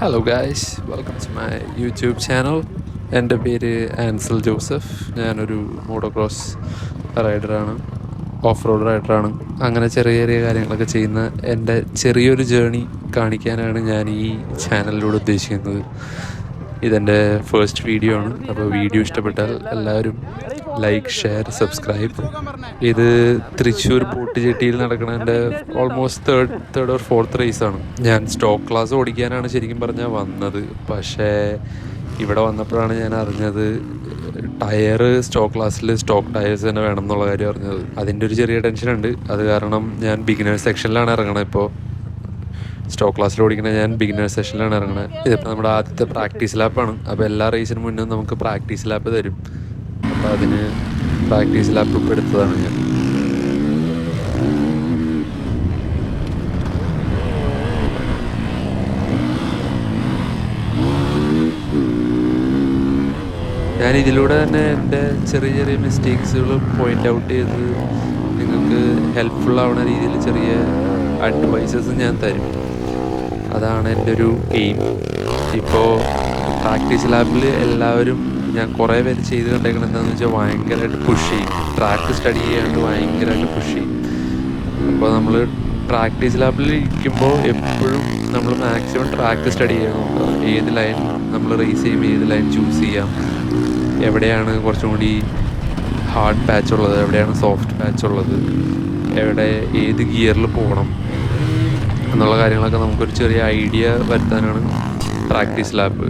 Hello guys, welcome to my YouTube channel. എൻ്റെ പേര് ആൻസൽ ജോസഫ്. ഞാനൊരു മോട്ടോക്രോസ് റൈഡറാണ്, ഓഫ് റോഡ് റൈഡറാണ്. അങ്ങനെ ചെറിയ ചെറിയ കാര്യങ്ങളൊക്കെ ചെയ്യുന്ന എൻ്റെ ചെറിയൊരു ജേണി കാണിക്കാനാണ് ഞാൻ ഈ ചാനലിലൂടെ ഉദ്ദേശിക്കുന്നത്. ഇതെൻ്റെ ഫസ്റ്റ് വീഡിയോ ആണ്. അപ്പോൾ വീഡിയോ ഇഷ്ടപ്പെട്ടാൽ എല്ലാവരും ലൈക്ക്, ഷെയർ, സബ്സ്ക്രൈബ്. ഇത് തൃശ്ശൂർ ബോട്ട് ജെട്ടിയിൽ നടക്കുന്ന എൻ്റെ ഓൾമോസ്റ്റ് തേർഡ് ഓർ ഫോർത്ത് റേസാണ്. ഞാൻ സ്റ്റോക്ക് ക്ലാസ് ഓടിക്കാനാണ് ശരിക്കും പറഞ്ഞാൽ വന്നത്. പക്ഷേ ഇവിടെ വന്നപ്പോഴാണ് ഞാൻ അറിഞ്ഞത് ടയർ സ്റ്റോക്ക് ക്ലാസ്സിൽ സ്റ്റോക്ക് ടയേഴ്സ് തന്നെ വേണം എന്നുള്ള കാര്യം അറിഞ്ഞത്. അതിൻ്റെ ഒരു ചെറിയ ടെൻഷനുണ്ട്. അത് കാരണം ഞാൻ ബിഗിനേഴ്സ് സെക്ഷനിലാണ് ഇറങ്ങണത്. ഇപ്പോൾ സ്റ്റോക്ക് ക്ലാസ്സിൽ ഓടിക്കണത് ഞാൻ ബിഗിനേഴ്സ് സെഷനിലാണ് ഇറങ്ങുന്നത്. ഇതിപ്പോൾ നമ്മുടെ ആദ്യത്തെ പ്രാക്ടീസ് ലാപ്പാണ്. അപ്പോൾ എല്ലാ റേസിന് മുന്നേ നമുക്ക് പ്രാക്ടീസ് ലാപ്പ് തരും. അപ്പോൾ അതിന് പ്രാക്ടീസ് ലാപ്പ് ഇപ്പോൾ എടുത്തതാണ് ഞാൻ. ഇതിലൂടെ തന്നെ എൻ്റെ ചെറിയ ചെറിയ മിസ്റ്റേക്സുകൾ പോയിൻ്റ് ഔട്ട് ചെയ്ത് നിങ്ങൾക്ക് ഹെൽപ്ഫുൾ ആവുന്ന രീതിയിൽ ചെറിയ അഡ്വൈസസ് ഞാൻ തരും. അതാണ് എൻ്റെ ഒരു എയിം. ഇപ്പോൾ പ്രാക്ടീസ് ലാബിൽ എല്ലാവരും ഞാൻ കുറേ പേര് ചെയ്ത് കണ്ടേക്കണം എന്താണെന്ന് വെച്ചാൽ ഭയങ്കരമായിട്ട് പുഷ് ചെയ്യും. ട്രാക്ക് സ്റ്റഡി ചെയ്യാണ്ട് ഭയങ്കരമായിട്ട് പുഷ് ചെയ്യും. അപ്പോൾ നമ്മൾ പ്രാക്ടീസ് ലാബിൽ ഇരിക്കുമ്പോൾ എപ്പോഴും നമ്മൾ മാക്സിമം ട്രാക്ക് സ്റ്റഡി ചെയ്യാൻ നോക്കുക. ഏത് ലൈൻ നമ്മൾ റേസ് ചെയ്യുമ്പോൾ ഏത് ലൈൻ ചൂസ് ചെയ്യാം, എവിടെയാണ് കുറച്ചും കൂടി ഹാർഡ് പാച്ച് ഉള്ളത്, എവിടെയാണ് സോഫ്റ്റ് പാച്ച് ഉള്ളത്, എവിടെ ഏത് ഗിയറിൽ പോകണം എന്നുള്ള കാര്യങ്ങളൊക്കെ നമുക്കൊരു ചെറിയ ഐഡിയ വരുത്താനാണ് പ്രാക്ടീസ് ലാബ്.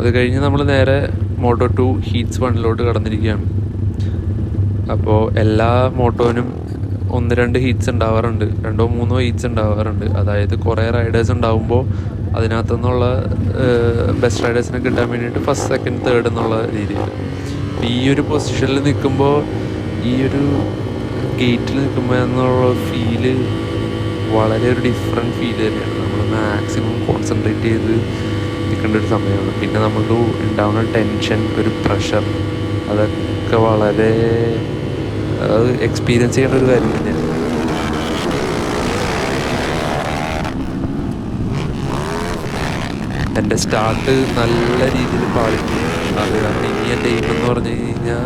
അത് കഴിഞ്ഞ് നമ്മൾ നേരെ Moto2 ഹീറ്റ്സ് 1 കടന്നിരിക്കുകയാണ്. അപ്പോൾ എല്ലാ മോട്ടോനും 1-2 ഹീറ്റ്സ് ഉണ്ടാവാറുണ്ട്, 2-3 ഹീറ്റ്സ് ഉണ്ടാവാറുണ്ട്. അതായത് കുറേ റൈഡേഴ്സ് ഉണ്ടാകുമ്പോൾ അതിനകത്തു നിന്നുള്ള ബെസ്റ്റ് റൈഡേഴ്സിനെ കിട്ടാൻ വേണ്ടിയിട്ട് ഫസ്റ്റ്, സെക്കൻഡ്, തേർഡ് എന്നുള്ള രീതിയിൽ. ഈ ഒരു പൊസിഷനിൽ നിൽക്കുമ്പോൾ, ഈ ഒരു ഗേറ്റിൽ നിൽക്കുമ്പോൾ എന്നുള്ള ഫീല് വളരെ ഒരു ഡിഫറെൻറ്റ് ഫീൽ തന്നെയാണ്. നമ്മൾ മാക്സിമം കോൺസെൻട്രേറ്റ് ചെയ്ത് നിൽക്കേണ്ട ഒരു സമയമാണ്. പിന്നെ നമുക്ക് ഉണ്ടാവുന്ന ടെൻഷൻ, ഒരു പ്രഷർ, അതൊക്കെ വളരെ എക്സ്പീരിയൻസ് ചെയ്യേണ്ട ഒരു കാര്യം തന്നെയാണ്. എൻ്റെ സ്റ്റാർട്ട് നല്ല രീതിയിൽ പാളിക്കും. അത് കാരണം ഇനി എൻ്റെ എയിം എന്ന് പറഞ്ഞു കഴിഞ്ഞാൽ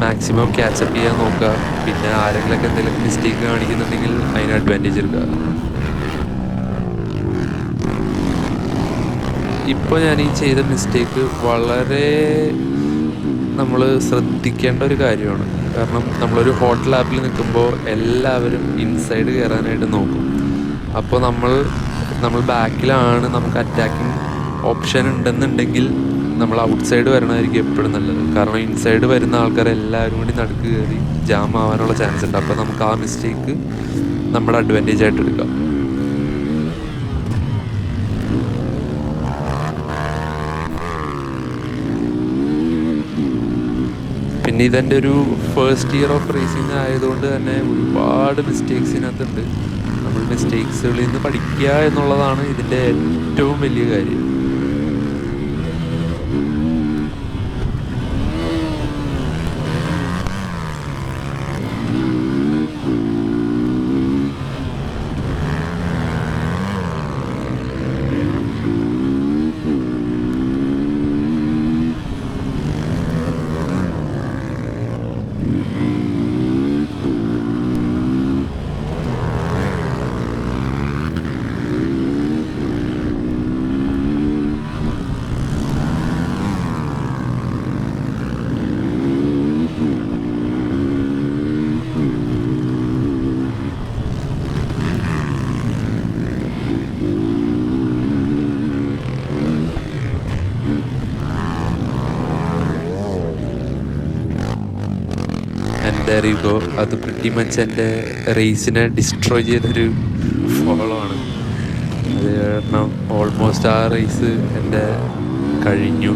മാക്സിമം ക്യാച്ചപ്പ് ചെയ്യാൻ നോക്കുക. പിന്നെ ആരെങ്കിലൊക്കെ എന്തെങ്കിലും മിസ്റ്റേക്ക് കാണിക്കുന്നുണ്ടെങ്കിൽ അതിന് അഡ്വാൻറ്റേജ് എടുക്കുക. ഇപ്പോൾ ഞാൻ ഈ ചെയ്ത മിസ്റ്റേക്ക് വളരെ നമ്മൾ ശ്രദ്ധിക്കേണ്ട ഒരു കാര്യമാണ്. കാരണം നമ്മളൊരു ഹോട്ടൽ ആപ്പിൽ നിൽക്കുമ്പോൾ എല്ലാവരും ഇൻസൈഡ് കയറാനായിട്ട് നോക്കും. അപ്പോൾ നമ്മൾ ബാക്കിലാണ്, നമുക്ക് അറ്റാക്കിങ് ഓപ്ഷൻ ഉണ്ടെന്നുണ്ടെങ്കിൽ നമ്മൾ ഔട്ട്സൈഡ് വരണമായിരിക്കും എപ്പോഴും നല്ലത്. കാരണം ഇൻസൈഡ് വരുന്ന ആൾക്കാർ എല്ലാവരും കൂടി നടുക്ക് കയറി ജാം ആവാനുള്ള ചാൻസ് ഉണ്ട്. അപ്പോൾ നമുക്ക് ആ മിസ്റ്റേക്ക് നമ്മുടെ അഡ്വാൻറ്റേജ് ആയിട്ട് എടുക്കാം. പിന്നെ ഇതെൻ്റെ ഒരു ഫസ്റ്റ് ഇയർ ഓഫ് റേസിങ് ആയതുകൊണ്ട് തന്നെ ഒരുപാട് മിസ്റ്റേക്സ് ഇതിനകത്തുണ്ട്. നമ്മൾ മിസ്റ്റേക്സുകളിൽ നിന്ന് പഠിക്കുക എന്നുള്ളതാണ് ഇതിൻ്റെ ഏറ്റവും വലിയ കാര്യം. അറിയുമോ, അത് പ്രിറ്റി മച്ച് എൻ്റെ റേസിനെ ഡിസ്ട്രോയ് ചെയ്തൊരു ഫോളോ ആണ്. അത് കാരണം ഓൾമോസ്റ്റ് ആ റേസ് എൻ്റെ കഴിഞ്ഞു.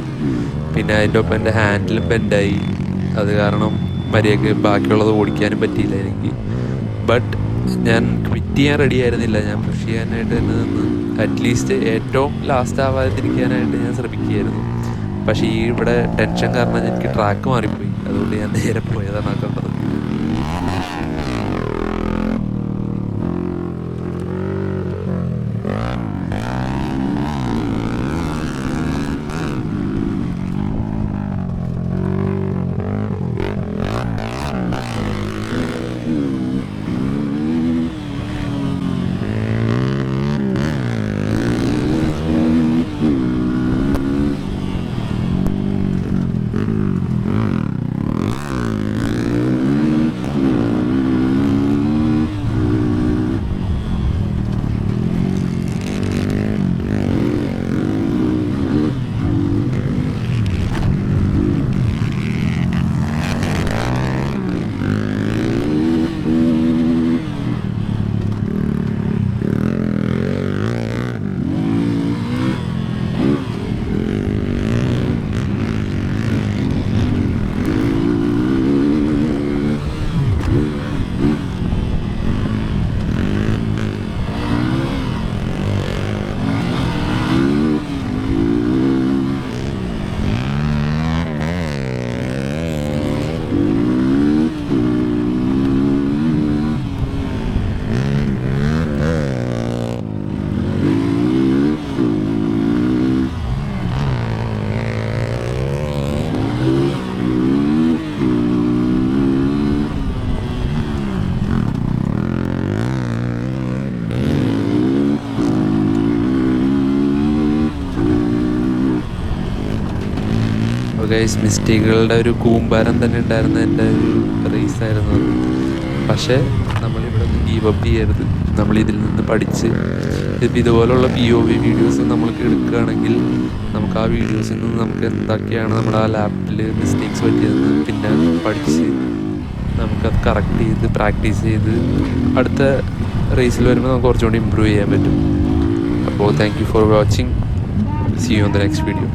പിന്നെ അതിൻ്റെ ഒപ്പം എൻ്റെ ഹാൻഡിലും ബെൻഡായി. അത് കാരണം മര്യാദയ്ക്ക് ബാക്കിയുള്ളത് ഓടിക്കാനും പറ്റിയില്ല എനിക്ക്. ബട്ട് ഞാൻ ക്വിറ്റ് ചെയ്യാൻ റെഡി ആയിരുന്നില്ല. ഞാൻ പുഷ് ചെയ്യാനായിട്ട് തന്നെ നിന്ന് അറ്റ്ലീസ്റ്റ് ഏറ്റവും ലാസ്റ്റ് ആവാതിരിക്കാനായിട്ട് ഞാൻ ശ്രമിക്കുകയായിരുന്നു. പക്ഷേ ഇവിടെ ടെൻഷൻ കാരണം എനിക്ക് ട്രാക്ക് മാറിപ്പോയി. അതുകൊണ്ട് ഞാൻ നേരെ പോയതാണ് ആ കണ്ടത്. ഗൈസ്, മിസ്റ്റേക്കുകളുടെ ഒരു കൂമ്പാരം തന്നെ ഉണ്ടായിരുന്ന എൻ്റെ ഒരു റേസായിരുന്നു അത്. പക്ഷേ നമ്മളിവിടെ നിന്ന് ഗീവ് അപ്പ് ചെയ്യരുത്. നമ്മളിതിൽ നിന്ന് പഠിച്ച് ഇതുപോലുള്ള POV വീഡിയോസ് നമ്മൾക്ക് എടുക്കുകയാണെങ്കിൽ നമുക്ക് ആ വീഡിയോസിൽ നിന്ന് നമുക്ക് എന്തൊക്കെയാണ് നമ്മുടെ ആ ലാപ്പിൽ മിസ്റ്റേക്സ് പറ്റിയതെന്ന് പിന്നെ പഠിച്ച് നമുക്കത് കറക്റ്റ് ചെയ്ത് പ്രാക്ടീസ് ചെയ്ത് അടുത്ത റേസിൽ വരുമ്പോൾ നമുക്ക് കുറച്ചുകൂടി ഇമ്പ്രൂവ് ചെയ്യാൻ പറ്റും. അപ്പോൾ thank you for watching. See you on the next video.